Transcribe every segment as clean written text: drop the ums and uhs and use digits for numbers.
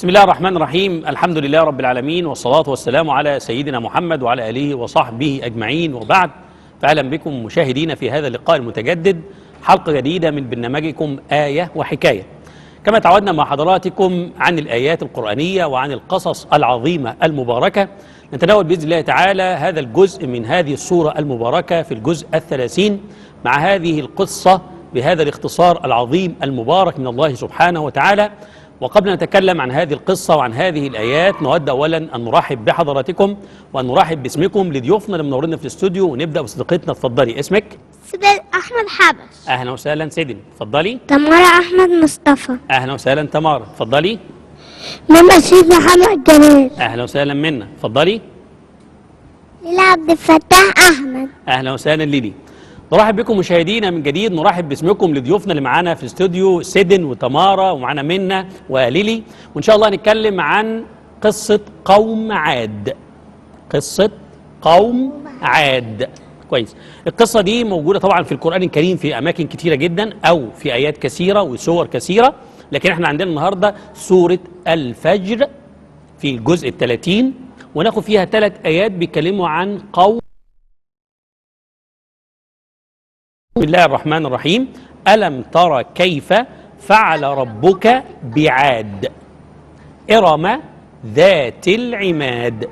بسم الله الرحمن الرحيم. الحمد لله رب العالمين، والصلاة والسلام على سيدنا محمد وعلى آله وصحبه أجمعين، وبعد. فأهلا بكم مشاهدين في هذا اللقاء المتجدد، حلقة جديدة من برنامجكم آية وحكاية. كما تعودنا مع حضراتكم عن الآيات القرآنية وعن القصص العظيمة المباركة، نتناول بإذن الله تعالى هذا الجزء من هذه السورة المباركة في الجزء 30 مع هذه القصة بهذا الاختصار العظيم المبارك من الله سبحانه وتعالى. وقبل أن نتكلم عن هذه القصة وعن هذه الآيات، نود أولا أن نرحب بحضراتكم وأن نرحب باسمكم لضيوفنا اللي منورنا في الاستوديو، ونبدأ بصديقتنا. اتفضلي، اسمك؟ سيدي أحمد حبش. أهلا وسهلا سيدي، اتفضلي. تمارا أحمد مصطفى. أهلا وسهلا تمارا، اتفضلي. منى سيد محمد جمال. أهلا وسهلا منى، اتفضلي. ليلى عبد الفتاح أحمد. أهلا وسهلا ليلي. نرحب بكم مشاهدينا من جديد، نرحب باسمكم لضيوفنا اللي معانا في الاستوديو، سيدن وتمارا ومعانا منى وليلي، وإن شاء الله هنتكلم عن قصة قوم عاد. قصة قوم عاد. كويس. القصة دي موجودة طبعا في القرآن الكريم في أماكن كتيرة جدا، أو في آيات كثيرة وسور كثيرة، لكن احنا عندنا النهاردة سورة الفجر في الجزء 30، وناخد فيها 3 آيات بيتكلموا عن قوم. بسم الله الرحمن الرحيم. ألم تر كيف فعل ربك بعاد إرم ذات العماد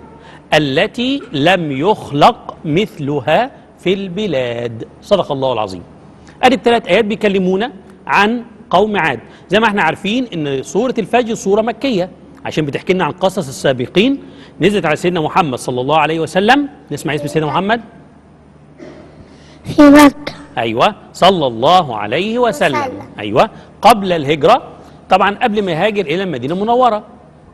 التي لم يخلق مثلها في البلاد. صدق الله العظيم. ادي ال3 آيات بيكلمونا عن قوم عاد. زي ما احنا عارفين ان سورة الفجر سورة مكية، عشان بتحكي لنا عن قصص السابقين، نزلت على سيدنا محمد صلى الله عليه وسلم. نسمع اسم سيدنا محمد في مكة. أيوة، صلى الله عليه وسلم. أيوة، قبل الهجرة طبعا، قبل ما يهاجر إلى المدينة المنورة.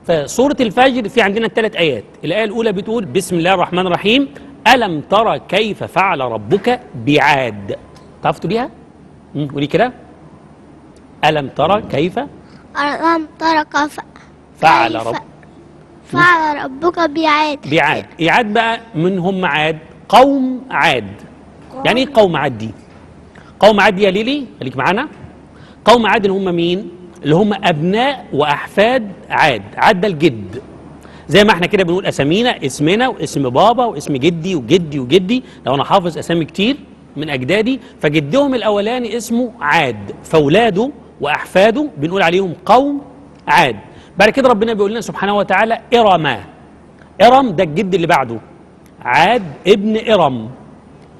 فسورة الفجر في عندنا 3 آيات. الآية الأولى بتقول بسم الله الرحمن الرحيم ألم ترى كيف فعل ربك بعاد. تعرف تقوليها؟ قولي كده. ألم ترى كيف ألم ترى كيف فعل ربك بعاد. بعاد. إعاد بقى، من هم عاد؟ قوم عاد. يعني ايه قوم عاد دي؟ قوم عاد يا ليلي خليك معانا. قوم عاد اللي هم مين؟ اللي هم ابناء واحفاد عاد. عاد ده الجد، زي ما احنا كده بنقول اسامينا، اسمنا واسم بابا واسم جدي وجدي وجدي. لو انا حافظ اسامي كتير من اجدادي، فجدهم الاولاني اسمه عاد، فاولاده واحفاده بنقول عليهم قوم عاد. بعد كده ربنا بيقول لنا سبحانه وتعالى ارم. ارم ده الجد اللي بعده. عاد ابن ارم،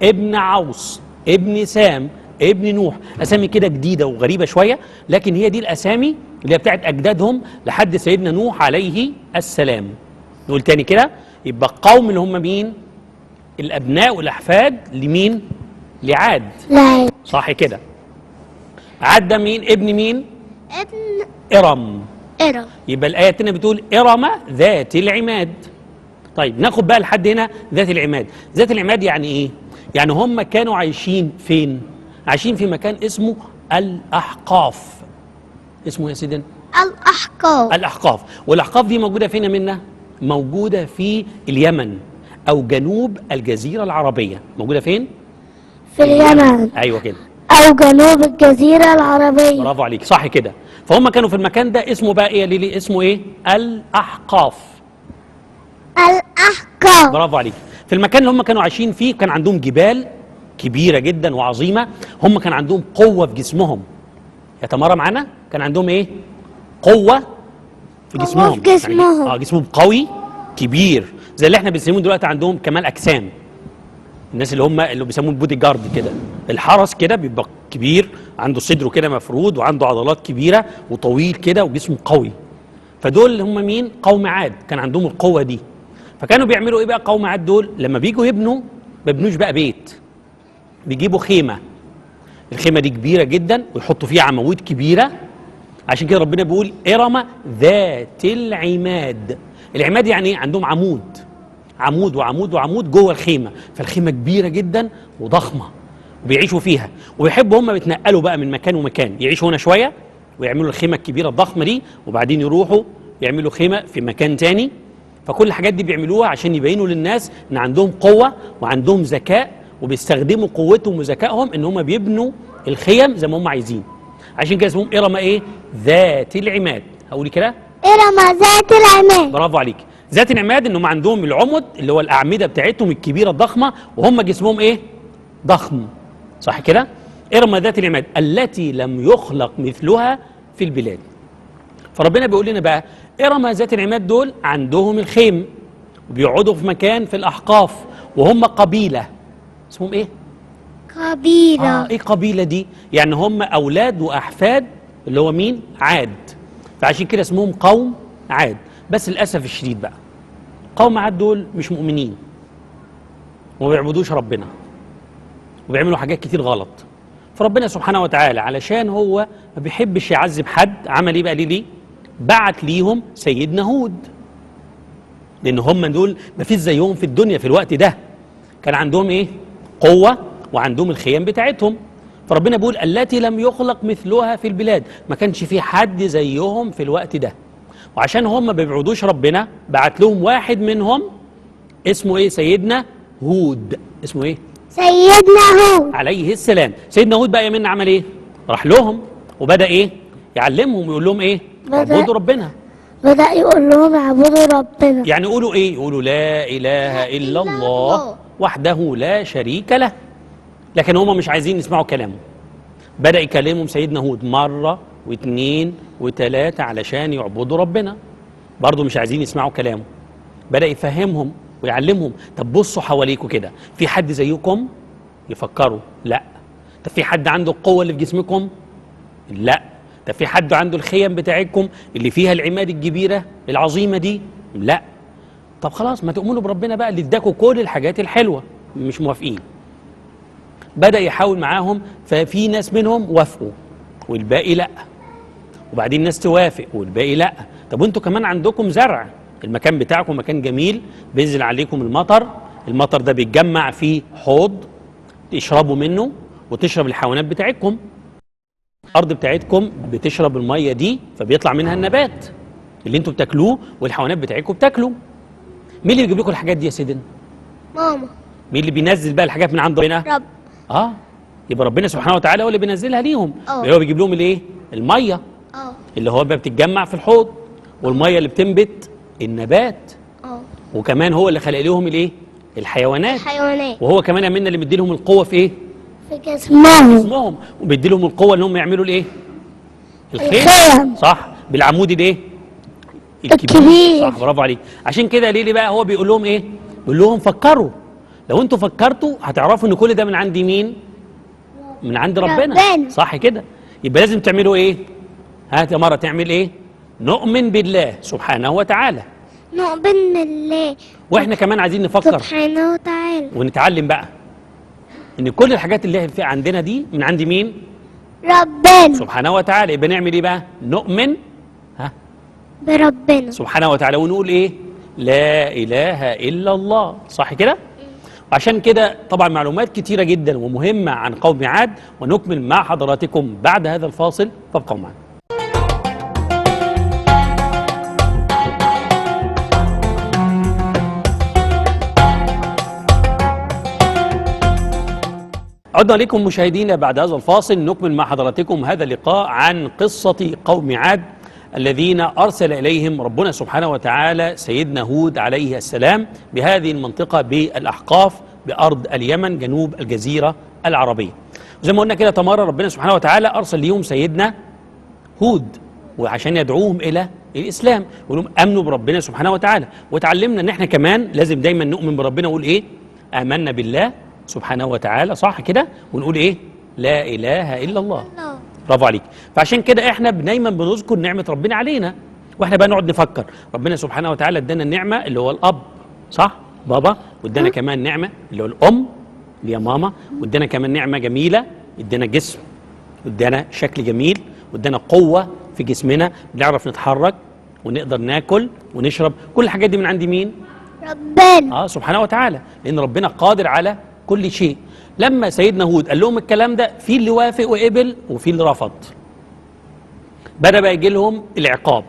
ابن عوص، ابن سام، ابن نوح. اسامي كده جديده وغريبه شويه، لكن هي دي الاسامي اللي هي بتاعت اجدادهم لحد سيدنا نوح عليه السلام. نقول تاني كده، يبقى قوم اللي هم مين؟ الابناء والاحفاد لمين؟ لعاد. لا. صح كده. عاد ده مين؟ ابن مين؟ ابن ارم. إرم. يبقى الايه الثانيه بتقول ارم ذات العماد. طيب ناخد بقى لحد هنا ذات العماد. ذات العماد يعني ايه؟ يعني هم كانوا عايشين فين؟ عايشين في مكان اسمه الأحقاف. اسمه يا سيدنا الأحقاف. الأحقاف. والأحقاف دي موجودة فين منا؟ موجودة في اليمن أو جنوب الجزيرة العربية. موجودة فين؟ في اليمن. أيوة كده، أو جنوب الجزيرة العربية. برافو عليك، صح كده. فهم كانوا في المكان ده، اسمه بقى إيه يا ليلي؟ اسمه إيه؟ الأحقاف. الأحقاف. برافو عليك. في المكان اللي هم كانوا عايشين فيه كان عندهم جبال كبيرة جدا وعظيمة. هم كان عندهم قوة في جسمهم. يا تمارا معانا؟ كان عندهم ايه؟ قوة في جسمهم. في جسمهم. يعني جسمهم قوي كبير، زي اللي احنا بنسميه دلوقتي عندهم كمال أجسام. الناس اللي بيسموه البودي جارد كده، الحرس كده بيبقى كبير، عنده صدره كده مفرود وعنده عضلات كبيرة وطويل كده وجسمه قوي. فدول اللي هم مين؟ قوم عاد. كان عندهم القوة دي. فكانوا بيعملوا ايه بقى قوم عاد دول؟ لما بيجوا يبنوا، ما بيبنوش بقى بيت، بيجيبوا خيمة. الخيمة دي كبيرة جدا ويحطوا فيها عواميد كبيرة. عشان كده ربنا بيقول إرم ذات العماد. العماد يعني ايه؟ عندهم عمود، عمود وعمود وعمود جوه الخيمة. فالخيمة كبيرة جدا وضخمة وبيعيشوا فيها، وبيحبوا هم بيتنقلوا بقى من مكان ومكان، يعيشوا هنا شوية ويعملوا الخيمة الكبيرة الضخمة دي، وبعدين يروحوا يعملوا خيمة في مكان تاني. فكل الحاجات دي بيعملوها عشان يبينوا للناس ان عندهم قوة وعندهم ذكاء، وبيستخدموا قوتهم وذكائهم ان هم بيبنوا الخيم زي ما هم عايزين. عشان كده اسمهم إرم ايه؟ ذات العماد. هقول كده إرم ذات العماد. برافو عليك. ذات العماد انهم عندهم العمد اللي هو الاعمده بتاعتهم الكبيره الضخمه، وهم جسمهم ايه؟ ضخم. صح كده؟ ارم ذات العماد التي لم يخلق مثلها في البلاد. فربنا بيقول لنا بقى ارم ذات العماد دول عندهم الخيم، وبيقعدوا في مكان في الاحقاف، وهم قبيله. اسمهم ايه؟ قبيلة. ايه قبيله دي؟ يعني هم اولاد واحفاد اللي هو مين؟ عاد. فعشان كده اسمهم قوم عاد. بس للاسف الشديد بقى قوم عاد دول مش مؤمنين وما بيعبدوش ربنا وبيعملوا حاجات كتير غلط. فربنا سبحانه وتعالى علشان هو ما بيحبش يعذب حد عمل ايه بقى ليه؟ بعت ليهم سيدنا هود، لان هم دول ما فيش زيهم في الدنيا في الوقت ده. كان عندهم ايه؟ قوه وعندهم الخيام بتاعتهم. فربنا بيقول التي لم يخلق مثلها في البلاد، ما كانش في حد زيهم في الوقت ده. وعشان هم ما بيعبدوش ربنا بعت لهم واحد منهم اسمه ايه؟ سيدنا هود. اسمه ايه؟ سيدنا هود عليه السلام. سيدنا هود بقى يمنا عمل ايه؟ راح لهم وبدأ ايه؟ يعلمهم ويقول لهم ايه؟ اعبدوا ربنا. بدأ يقول لهم اعبدوا ربنا. يعني يقولوا ايه؟ يقولوا لا اله الا الله وحده لا شريك له. لكن هم مش عايزين يسمعوا كلامه. بدأ يكلمهم سيدنا هود مرة واثنين وثلاثة علشان يعبدوا ربنا، برضو مش عايزين يسمعوا كلامه. بدأ يفهمهم ويعلمهم. طب بصوا حواليكم كده، في حد زيكم؟ يفكروا لا. طب في حد عنده القوة اللي في جسمكم؟ لا. طب في حد عنده الخيم بتاعتكم اللي فيها العماد الكبيرة العظيمة دي؟ لا. طب خلاص ما تؤمنوا بربنا بقى اللي اداكوا كل الحاجات الحلوة. مش موافقين. بدأ يحاول معاهم، ففي ناس منهم وافقوا والباقي لا، وبعدين ناس توافق والباقي لا. طب وانتوا كمان عندكم زرع، المكان بتاعكم مكان جميل بينزل عليكم المطر ده بيتجمع في حوض تشربوا منه وتشرب الحيوانات بتاعتكم. الارض بتاعتكم بتشرب الميه دي فبيطلع منها النبات اللي انتوا بتاكلوه والحيوانات بتاعتكم بتاكلوا. مين اللي بيجيب لكم الحاجات دي يا سيدنا؟ ماما. مين اللي بينزل بقى الحاجات من عند ربنا؟ رب. يبقى ربنا سبحانه وتعالى هو اللي بينزلها ليهم. اه. هو بيجيب لهم الايه؟ الميه اللي هو بقى بتتجمع في الحوض، والميه اللي بتنبت النبات. وكمان هو اللي خلق لهم الايه؟ الحيوانات. وهو كمان امنا اللي مدي لهم القوه في ايه؟ في جسمهم. وبيدي لهم القوه ان هم يعملوا الايه؟ الخيم. صح، بالعمود الايه؟ الكبير. صح، برافو عليك. عشان كده ليه بقى هو بيقول لهم ايه؟ بيقول لهم فكروا، لو انتوا فكرتوا هتعرفوا ان كل ده من عند مين؟ من عند ربنا. صح كده؟ يبقى لازم تعملوا ايه؟ هات يا مرة تعمل ايه؟ نؤمن بالله سبحانه وتعالى. نؤمن بالله. واحنا كمان عايزين نفكر سبحانه وتعالى ونتعلم بقى ان كل الحاجات اللي في عندنا دي من عند مين؟ ربنا سبحانه وتعالى. يبقى نعمل ايه بقى؟ نؤمن بربنا سبحانه وتعالى ونقول ايه؟ لا اله الا الله. صح كده؟ وعشان كده طبعا معلومات كتيرة جدا ومهمة عن قوم عاد، ونكمل مع حضراتكم بعد هذا الفاصل، فابقوا معنا. عدنا لكم مشاهدينا بعد هذا الفاصل، نكمل مع حضراتكم هذا اللقاء عن قصة قوم عاد الذين أرسل إليهم ربنا سبحانه وتعالى سيدنا هود عليه السلام بهذه المنطقة بالأحقاف بأرض اليمن جنوب الجزيرة العربية. زي ما قلنا كده تمارى ربنا سبحانه وتعالى أرسل ليهم سيدنا هود وعشان يدعوهم إلى الإسلام، يقول لهم آمنوا بربنا سبحانه وتعالى. وتعلمنا إن إحنا كمان لازم دايما نؤمن بربنا ونقول إيه؟ آمنا بالله سبحانه وتعالى. صح كده؟ ونقول إيه؟ لا إله إلا الله. برافو عليك. فعشان كده احنا دايما بنذكر نعمه ربنا علينا، واحنا بقى نقعد نفكر ربنا سبحانه وتعالى ادانا النعمه اللي هو الاب، صح؟ بابا، وادانا كمان نعمه اللي هو الام اللي هي ماما، وادانا كمان نعمه جميله، ادانا جسم، وادانا شكل جميل، وادانا قوه في جسمنا بنعرف نتحرك ونقدر ناكل ونشرب. كل الحاجات دي من عند مين؟ ربنا سبحانه وتعالى، لان ربنا قادر على كل شيء. لما سيدنا هود قال لهم الكلام ده، في اللي وافق وقبل وفي اللي رفض. بدأ بقى يجي لهم العقاب.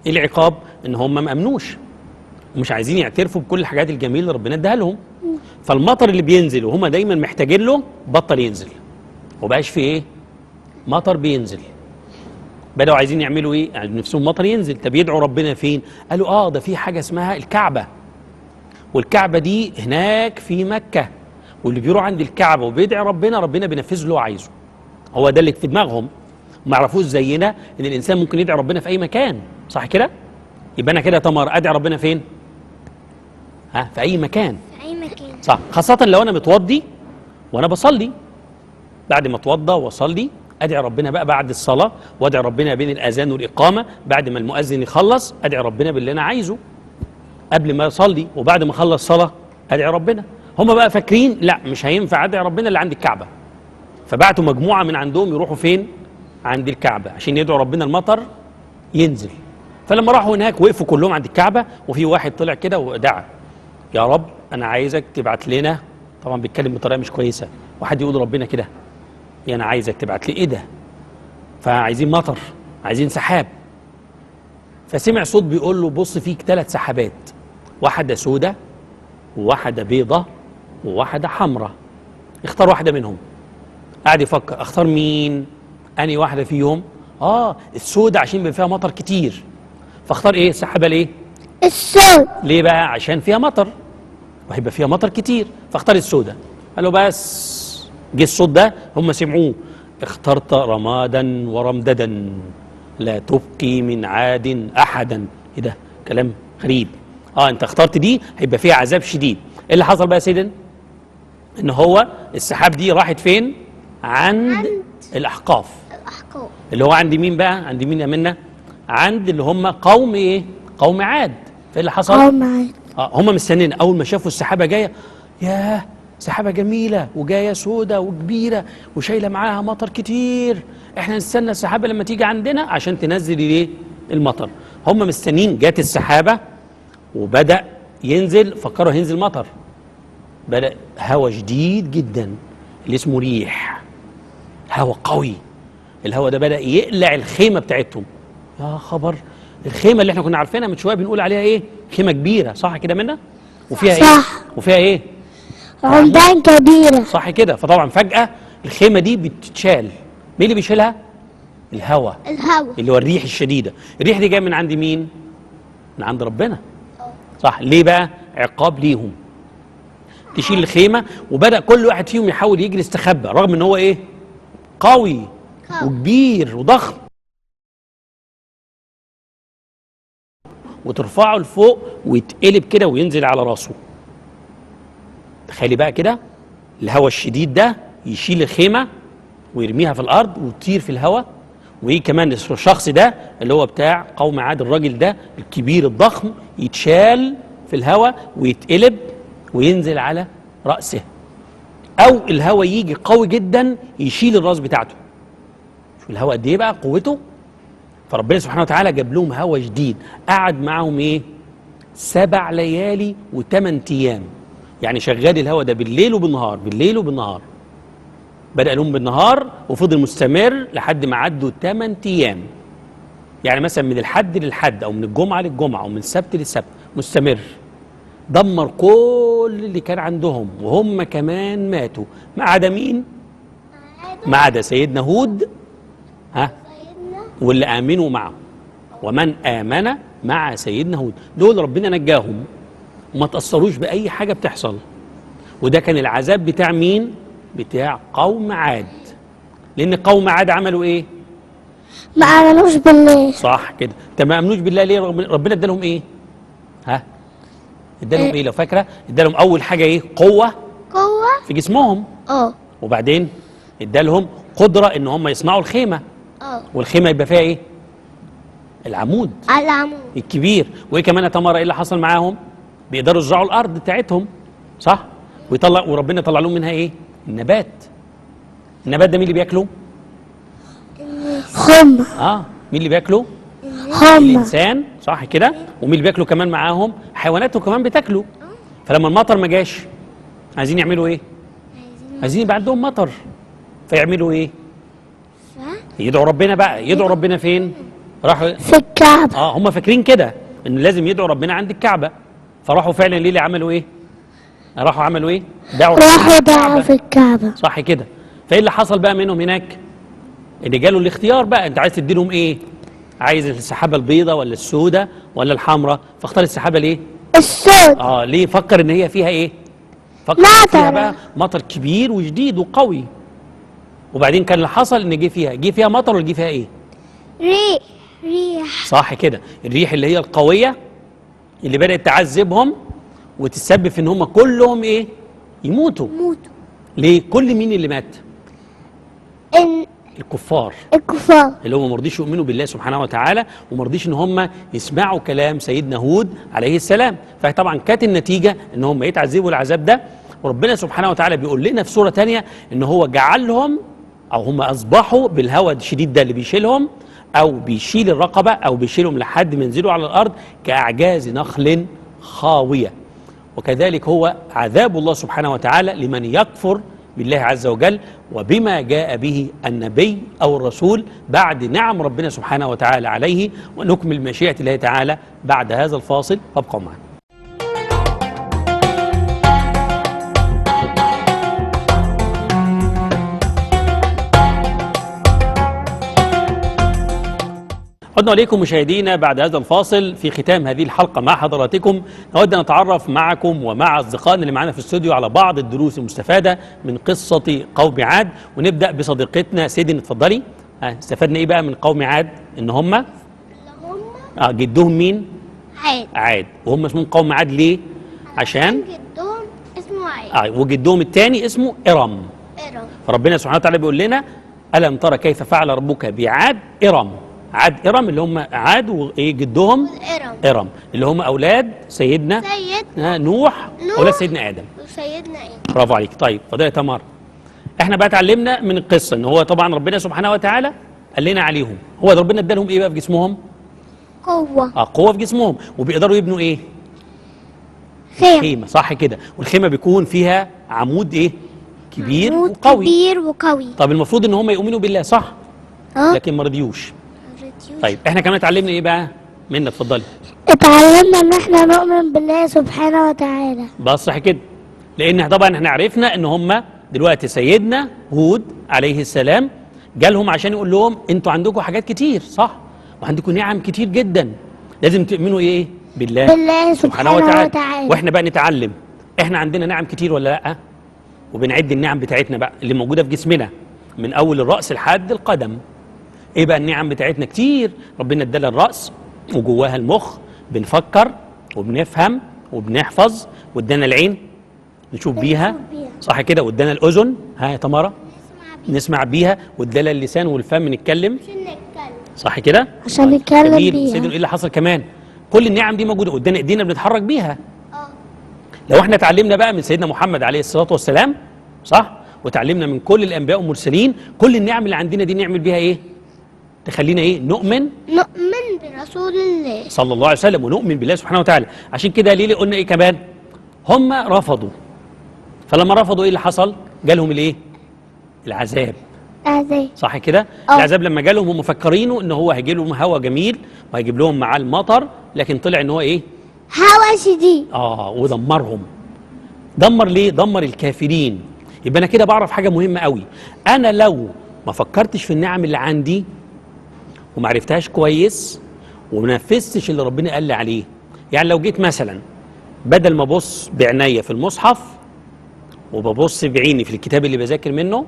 ايه العقاب؟ ان هم ما امنوش ومش عايزين يعترفوا بكل الحاجات الجميله اللي ربنا اداها لهم. فالمطر اللي بينزل وهم دايما محتاجين له بطل ينزل، وبقاش في ايه؟ مطر بينزل. بدأوا عايزين يعملوا ايه؟ يعني نفسهم مطر ينزل. طب يدعوا ربنا فين؟ قالوا ده في حاجة اسمها الكعبة، والكعبة دي هناك في مكة، واللي بيروح عند الكعبة وبيدعي ربنا، ربنا بينفذ له اللي هو عايزه. هو ده اللي في دماغهم، ما يعرفوش زينا ان الانسان ممكن يدعي ربنا في اي مكان، صح كده؟ يبقى انا كده يا تمر ادعي ربنا فين؟ في اي مكان. في أي مكان. صح، خاصة لو انا متوضي وانا بصلي، بعد ما اتوضى واصلي ادعي ربنا بقى بعد الصلاة، وادعي ربنا بين الاذان والاقامة، بعد ما المؤذن يخلص ادعي ربنا باللي انا عايزه، قبل ما اصلي وبعد ما اخلص صلاة ادعي ربنا. هم بقى فاكرين لا مش هينفع ادعي ربنا اللي عند الكعبة، فبعتوا مجموعة من عندهم يروحوا فين؟ عند الكعبة عشان يدعوا ربنا المطر ينزل. فلما راحوا هناك وقفوا كلهم عند الكعبة، وفي واحد طلع كده ودعا يا رب انا عايزك تبعت لنا، طبعا بيتكلم بطريقة مش كويسة، وحد يقول ربنا كده انا عايزك تبعت لي ايه ده؟ فعايزين مطر، عايزين سحاب. فسمع صوت بيقول له بص فيك 3 سحابات، واحدة سودة وواحدة بيضة وواحدة حمراء، اختار واحدة منهم. قاعد يفكر اختار مين؟ انهي واحدة فيهم؟ السودة عشان بيبقى فيها مطر كتير، فاختار ايه السحابة ليه؟ الصوت. ليه بقى؟ عشان فيها مطر وهيبقى فيها مطر كتير، فاختار السودة. قال له بس جه الصوت ده هم سمعوه، اخترت رمادا ورمددا لا تبقي من عاد احدا. ايه ده؟ كلام غريب. انت اخترت دي هيبقى فيها عذاب شديد. ايه اللي حصل بقى يا سيدنا؟ ان هو السحاب دي راحت فين؟ عند الاحقاف. الأحقاف اللي هو عند مين بقى؟ عند مين يا منى؟ عند اللي هم قوم ايه؟ قوم عاد. فايه اللي حصل؟ قوم عاد. هم مستنين اول ما شافوا السحابه جايه، ياه سحابه جميله وجايه سودة وكبيره وشايله معاها مطر كتير، احنا نستنى السحابه لما تيجي عندنا عشان تنزل ايه؟ المطر. هم مستنين، جات السحابه وبدا ينزل، فكروا هينزل مطر، بدا هواء شديد جدا اللي اسمه ريح، هواء قوي. الهواء ده بدا يقلع الخيمه بتاعتهم. يا خبر، الخيمه اللي احنا كنا عارفينها من شويه بنقول عليها ايه؟ خيمه كبيره، صح كده منى؟ وفيها صح. ايه؟ وفيها ايه؟ عمدان كبيرة، صح كده. فطبعا فجاه الخيمه دي بتتشال. مين اللي بيشيلها؟ الهواء، الهواء اللي هو الريح الشديده. الريح دي جايه من عند مين؟ من عند ربنا. صح. ليه بقى؟ عقاب ليهم. تشيل الخيمه، وبدا كل واحد فيهم يحاول يجري يستخبى، رغم ان هو ايه؟ قوي وكبير وضخم، وترفعه لفوق ويتقلب كده وينزل على راسه. تخيلي بقى كده، الهواء الشديد ده يشيل الخيمه ويرميها في الارض وتطير في الهواء، وايه كمان الشخص ده اللي هو بتاع قوم عاد، الراجل ده الكبير الضخم، يتشال في الهواء ويتقلب وينزل على راسه، او الهواء يجي قوي جدا يشيل الراس بتاعته. شوف الهواء قد ايه بقى قوته. فربنا سبحانه وتعالى جاب لهم هواء شديد، قعد معاهم ايه؟ 7 ليالي و8 ايام، يعني شغال الهواء ده بالليل وبالنهار، بالليل وبالنهار. بدأ لهم بالنهار وفضل مستمر لحد ما عدوا 8 ايام، يعني مثلا من الحد للحد، او من الجمعه للجمعه، او من السبت للسبت، مستمر. دمر كل اللي كان عندهم، وهم كمان ماتوا، ما عدا مين؟ ما عدا سيدنا هود واللي آمنوا معه، ومن آمن مع سيدنا هود، دول ربنا نجاهم وما تأثروش بأي حاجة بتحصل. وده كان العذاب بتاع مين؟ بتاع قوم عاد. لأن قوم عاد عملوا إيه؟ ما آمنوش بالله. صح كده. طب ما آمنوش بالله ليه؟ ربنا ادالهم إيه؟ ادالهم إيه لو فاكرة؟ ادالهم أول حاجة إيه؟ قوة في جسمهم. وبعدين ادالهم قدرة إن هم يصنعوا الخيمة. والخيمه يبقى فيها ايه؟ العمود الكبير. وايه كمان يا تمارا؟ ايه اللي حصل معاهم؟ بيقدروا يزرعوا الارض بتاعتهم، صح؟ وربنا طلع لهم منها ايه؟ النبات. النبات ده مين اللي بياكله؟ هم. مين اللي بياكله؟ هم. الانسان، صح كده؟ ومين اللي بياكله كمان معاهم؟ حيواناتهم كمان بتاكله. فلما المطر ما جاش، عايزين يعملوا ايه؟ عايزين يبقى عندهم مطر، فيعملوا ايه؟ يدعوا ربنا بقى. يدعوا ربنا فين؟ راحوا في الكعبة. هم فاكرين كده ان لازم يدعوا ربنا عند الكعبة، فراحوا فعلا ليه اللي عملوا ايه؟ راحوا عملوا ايه؟ راحوا دعوا في الكعبة، صح كده. فايه اللي حصل بقى منهم هناك؟ ان جاله الاختيار بقى، انت عايز تدي لهم ايه؟ عايز السحابه البيضاء ولا السوداء ولا الحمراء؟ فاختار السحابه ليه؟ الصوت. ليه؟ فكر ان هي فيها ايه؟ فكر إن فيها مطر. بقى مطر كبير وشديد وقوي. وبعدين كان اللي حصل ان جه فيها مطر ولا جه فيها ايه؟ ريح. صح كده، الريح اللي هي القويه اللي بدات تعذبهم وتسبب في ان هم كلهم ايه؟ يموتوا. موتوا. ليه؟ كل مين اللي مات؟ إن الكفار الكفار. اللي هم ما رضيش يؤمنوا بالله سبحانه وتعالى، وما رضيش ان هم يسمعوا كلام سيدنا هود عليه السلام. فطبعا كانت النتيجه ان هم يتعذبوا العذاب ده. وربنا سبحانه وتعالى بيقول لنا في سوره ثانيه ان هو جعلهم، او هم اصبحوا بالهوى الشديد ده اللي بيشيلهم، او بيشيل الرقبه، او بيشيلهم لحد ما ينزلوا على الارض كاعجاز نخل خاويه. وكذلك هو عذاب الله سبحانه وتعالى لمن يكفر بالله عز وجل وبما جاء به النبي أو الرسول بعد نعم ربنا سبحانه وتعالى عليه. ونكمل مشيئة الله تعالى بعد هذا الفاصل، فابقوا معنا. عدنا إليكم مشاهدينا بعد هذا الفاصل. في ختام هذه الحلقة مع حضراتكم نود أن نتعرف معكم ومع أصدقائنا اللي معنا في الاستوديو على بعض الدروس المستفادة من قصة قوم عاد. ونبدأ بصديقتنا سيدي، اتفضلي. استفدنا إيه بقى من قوم عاد؟ إن هم جدهم مين؟ عاد. وهم اسمهم قوم عاد ليه؟ عشان جدهم اسمه عاد. وجدهم الثاني اسمه إرم. فربنا سبحانه وتعالى بيقول لنا: ألم ترى كيف فعل ربك بعاد إرم. عاد إرم اللي هم عاد وإيه جدهم؟ إرم اللي هم أولاد سيدنا نوح، أولاد سيدنا آدم وسيدنا إيه. برافو عليك. طيب فضيلة يا تمار، احنا بقى اتعلمنا من القصة ان هو طبعا ربنا سبحانه وتعالى قال لنا عليهم. هو ربنا ادالهم ايه بقى في جسمهم؟ قوة. قوة في جسمهم، وبيقدروا يبنوا ايه؟ خيمة. صح كده. والخيمة بيكون فيها عمود ايه؟ كبير وقوي. طب المفروض ان هم يؤمنوا بالله، صح؟ لكن ما رضيوش. طيب احنا كمان اتعلمنا ايه بقى؟ منى اتفضلي. اتعلمنا ان احنا نؤمن بالله سبحانه وتعالى. بس صح كده، لان طبعا احنا عرفنا ان هم دلوقتي سيدنا هود عليه السلام جالهم عشان يقول لهم انتوا عندكم حاجات كتير، صح؟ وعندكم نعم كتير جدا، لازم تؤمنوا ايه؟ بالله سبحانه وتعالى. واحنا بقى نتعلم احنا عندنا نعم كتير ولا لا؟ وبنعد النعم بتاعتنا بقى اللي موجوده في جسمنا من اول الراس لحد القدم. ايه بقى النعم بتاعتنا؟ كتير. ربنا ادانا الراس وجواها المخ، بنفكر وبنفهم وبنحفظ. وادانا العين نشوف بيها، صح كده. وادانا الاذن، ها يا تمارا، نسمع بيها. وادانا اللسان والفم نتكلم، صح كده، عشان نتكلم بيها. سيدنا ايه اللي حصل كمان؟ كل النعم دي موجوده قدامنا، ايدينا بنتحرك بيها. لو احنا اتعلمنا بقى من سيدنا محمد عليه الصلاه والسلام، صح، وتعلمنا من كل الانبياء والمرسلين، كل النعم اللي عندنا دي نعمل بيها ايه؟ تخلينا ايه؟ نؤمن برسول الله صلى الله عليه وسلم، ونؤمن بالله سبحانه وتعالى. عشان كده ليه قلنا ايه كمان؟ هم رفضوا. فلما رفضوا ايه اللي حصل؟ جالهم الايه؟ العذاب. صح كده؟ العذاب لما جالهم هم مفكرينه ان هو هيجي لهم هوا جميل وهيجيب لهم معاه المطر، لكن طلع ان هو ايه؟ هوا شديد. ودمرهم. دمر ليه؟ دمر الكافرين. يبقى انا كده بعرف حاجه مهمه قوي. انا لو ما فكرتش في النعم اللي عندي وما عرفتهاش كويس وما نفذتش اللي ربنا قال لي عليه، يعني لو جيت مثلا بدل ما ابص بعينيا في المصحف وببص بعيني في الكتاب اللي بذاكر منه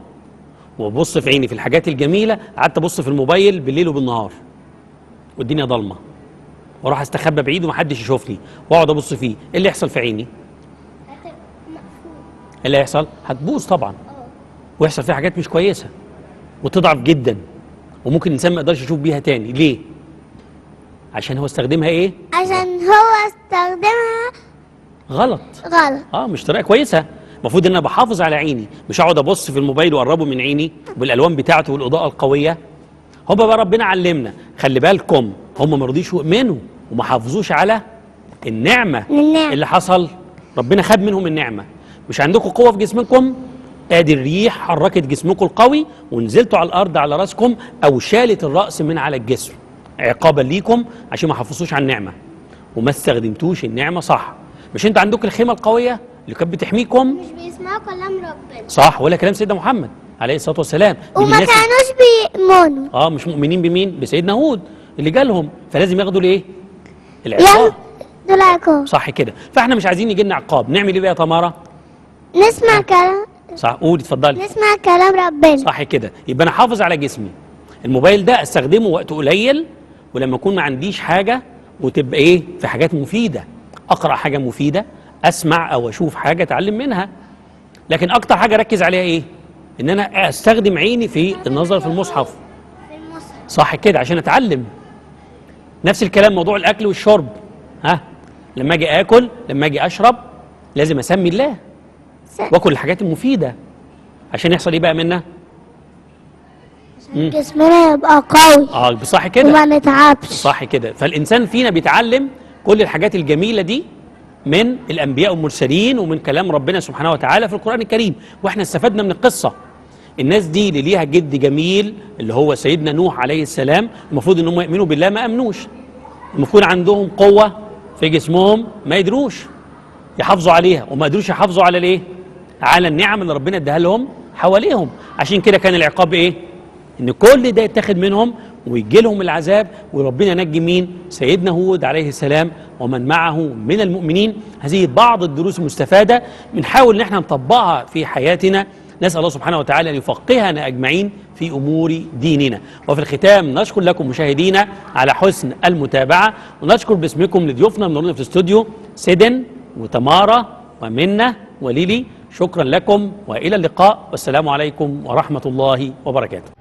وببص في عيني في الحاجات الجميله، قعدت ابص في الموبايل بالليل وبالنهار والدنيا ضلمه، واروح استخبى بعيد ومحدش يشوفني واقعد ابص فيه، ايه اللي يحصل في عيني؟ ايه اللي هيحصل؟ هتبوظ طبعا، ويحصل فيها حاجات مش كويسه وتضعف جدا، وممكن الانسان ما يقدرش يشوف بيها تاني. ليه؟ عشان هو استخدمها ايه؟ عشان هو استخدمها غلط. مش طريقه كويسه. المفروض ان انا بحافظ على عيني، مش اقعد ابص في الموبايل واقربه من عيني بالالوان بتاعته والاضاءه القويه. هو بقى ربنا علمنا، خلي بالكم هم ما رضيش يؤمنوا وما حافظوش على النعمه. اللي حصل ربنا خد منهم النعمه. مش عندكم قوه في جسمكم؟ ادي الريح حركت جسمكم القوي ونزلتوا على الارض على راسكم، او شالت الراس من على الجسم عقابا ليكم عشان ما حافظوش على النعمه وما استخدمتوش النعمه صح. مش انت عندكم الخيمه القويه اللي كانت بتحميكم؟ مش بيسمعوا كلام ربنا، صح، ولا كلام سيدنا محمد. عليه الصلاه والسلام. دي وما بالناس كانوش بيؤمنوا. مش مؤمنين بمين؟ بسيدنا هود اللي جالهم، فلازم ياخدوا الايه؟ العقاب. دول عقاب. صح كده. فاحنا مش عايزين يجي لنا عقاب، نعمل ايه بقى يا تمارا؟ نسمع كلام. صح، قولي اتفضلي. نسمع كلام ربنا. صح كده. يبقى انا احافظ على جسمي. الموبايل ده استخدمه وقت قليل، ولما اكون ما عنديش حاجه، وتبقى ايه؟ في حاجات مفيده، اقرا حاجه مفيده، اسمع او اشوف حاجه اتعلم منها. لكن اكتر حاجه اركز عليها ايه؟ ان انا استخدم عيني في النظر في المصحف. صح كده، عشان اتعلم. نفس الكلام موضوع الاكل والشرب. لما اجي اكل، لما اجي اشرب، لازم اسمي الله واكل الحاجات المفيده عشان يحصل ايه بقى منا؟ جسمنا يبقى قوي. صح كده. وما نتعبش. صح كده. فالانسان فينا بيتعلم كل الحاجات الجميله دي من الانبياء والمرسلين ومن كلام ربنا سبحانه وتعالى في القران الكريم، واحنا استفدنا من القصه. الناس دي اللي ليها جد جميل اللي هو سيدنا نوح عليه السلام، المفروض ان هم يؤمنوا بالله، ما امنوش. المفروض عندهم قوه في جسمهم ما يدروش يحافظوا عليها، وما قدروش يحافظوا على الايه؟ على النعم اللي ربنا اداها لهم حواليهم. عشان كده كان العقاب ايه؟ ان كل ده يتاخد منهم ويجي لهم العذاب، وربنا نجي مين؟ سيدنا هود عليه السلام ومن معه من المؤمنين. هذه بعض الدروس المستفاده بنحاول ان احنا نطبقها في حياتنا. نسال الله سبحانه وتعالى ان يفقهنا اجمعين في امور ديننا. وفي الختام نشكر لكم مشاهدينا على حسن المتابعه، ونشكر باسمكم لضيوفنا المنورين في الاستوديو سيدن وتمارا ومنة وليلي. شكرا لكم والى اللقاء، والسلام عليكم ورحمه الله وبركاته.